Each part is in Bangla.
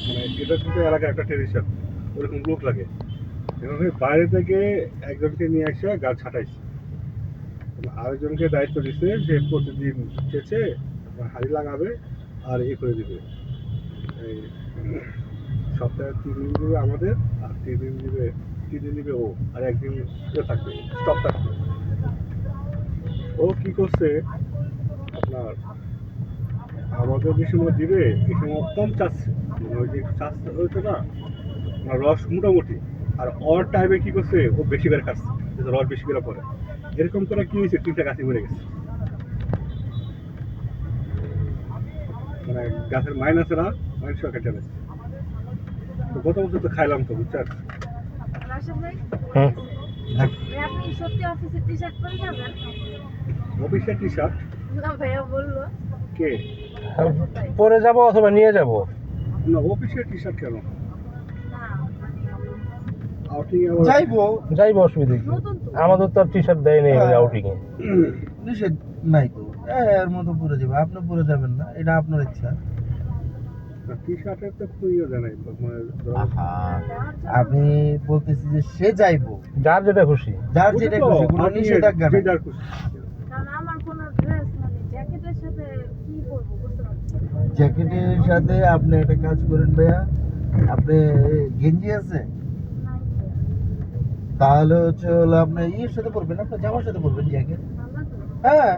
মানে এটা কিন্তু এলাকার একটা ট্রেডিশন, ওরকম লোক লাগে। এভাবে বাইরে থেকে একজনকে নিয়ে এসে গাছ ছাঁটাইছে, আরেকজনকে দায়িত্ব দিচ্ছে যে প্রতিদিন চেঁচে হাড়ি লাগাবে আর এ করে দিবে। এই সপ্তাহে 3 দিন দিবে আমাদের, আর 3 দিন দিবে ও, আর একদিন থাকবে, স্টপ থাকবে। ও কি করছে আপনার, আমাদের যে সময় দিবে এই সময় কম চাচ্ছে, মানে ওই যে চাচ্ছে হয়েছে না, রস মোটামুটি। আর ওর টাইমে কি করছে, ও বেশি করে খাচ্ছে, রস বেশি করে পরে। এরকম করে কি হয়েছে, 3টা গাছই মরে গেছে। মানে গাছের মাইনাসেরা মাইনাস কেটে গেছে। তো গত বছর তো খাইলাম তো, বুঝছেন। হুম। আপনি সত্যি অফিসে টি শার্ট পরে যাবেন? অফিসের টি শার্ট না ভাইয়া বললো। কে? পরে যাব অথবা নিয়ে যাব। না, অফিসের টি শার্ট কেন? না আউটিং এ যাইবো, অসুবিধা কি? নতুন তো। আমাদের তো আর টি শার্ট দেয় নেই আউটিং এ। নিষেধ নাই তো, এর মতো পরে যাবে, আপনি পরে যাবেন না, এটা আপনার ইচ্ছা। টি শার্টের তো খুঁজে জানাই, মানে আহা, আমি বলতেছি যে সে যাইবো, যার যেটা খুশি। যার যেটা খুশি, কোনো নিষেধাজ্ঞা যে নাই। যার খুশি। কারণ আমার কোনো ড্রেস মানে জ্যাকেটের সাথে কি পরবো বুঝতে পারছি না। জ্যাকেটের সাথে আপনি একটা কাজ করেন ভাইয়া, আপনি গেঞ্জি আছে, নাই তো। তাহলে হলো আপনি ইয়ের সাথে পরবেন, আপনার জামার সাথে পরবেন জ্যাকেট। ভালো তো। হ্যাঁ,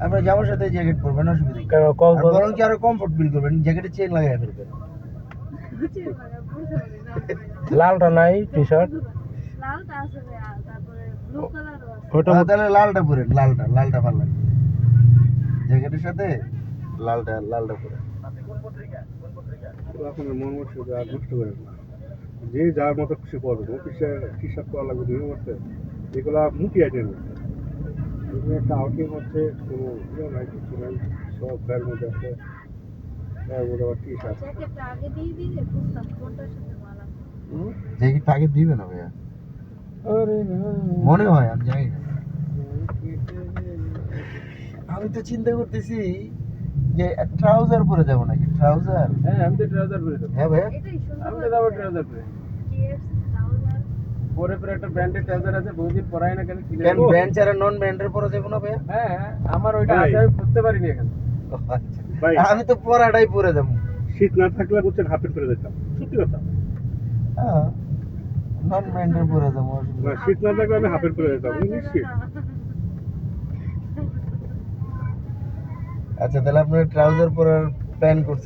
আপনার জামার সাথে জ্যাকেট পরবেন, অসুবিধা কি? কারণ আর বরং কি আরো কমফোর্ট ফিল করবেন, জ্যাকেটে চেন লাগাই ফেলবেন। বুঝতে পারি, বুঝতে পারি না। লালটা নাই টি শার্ট, লালটা আছে ভাইয়া, তারপরে ব্লু কালারও আছে। ওটা তাহলে লালটা পরেন, লালটা ভালো লাগে জ্যাকেটের সাথে, লালটা পরেন। আপনার মন মতো আর নষ্ট করেন না, যে যার মতো খুশি পড়বেন। অফিসে টি শার্ট পরা লাগবে দুই করতে, এগুলা মুখি আইটেম। এখানে একটা আউটিং হচ্ছে, কোনো ইয়ে নাই, কিছু নাই, সব গায়ের মধ্যে আছে, গায়ের মধ্যে আবার টি শার্ট। জ্যাকেটটা আগে দিয়ে দিলে বুঝতাম কোনটার সাথে মানাবে। জ্যাকেট আগে দিবে না ভাইয়া, মনে হয়, আমি জানি না। আমি তো চিন্তা করতেছি যে ট্রাউজার পরে যাবো নাকি, ট্রাউজার। হ্যাঁ, আমি তো ট্রাউজার পরে যাব। হ্যাঁ ভাইয়া, এটাই সুন্দর। আমি তো যাব ট্রাউজার পরে। টিএস ট্রাউজার। পরে পরে একটা ব্র্যান্ডের ট্রাউজার আছে, বহুদিন পরাই না, কেন কিনে কেন নেবো। ব্র্যান্ড ছাড়া নন ব্র্যান্ডের পরে যাবো না ভাইয়া? হ্যাঁ, আমার ওইটা ভাই। আছে, আমি পরতে পারিনি এখন। ভাই, আমি তো পরাটাই পরে যাবো। শীত না থাকলে বুঝছেন হাফ প্যান্ট পরে যেতাম, সত্যি কথা। হ্যাঁ, নন ব্র্যান্ডের পরে যাবো, অসুবিধা না, নেই। শীত না থাকলে আমি হাফ প্যান্ট পরে যেতাম, নিশ্চিত। আচ্ছা, তাহলে আপনার ট্রাউজার পরার প্ল্যান করছেন।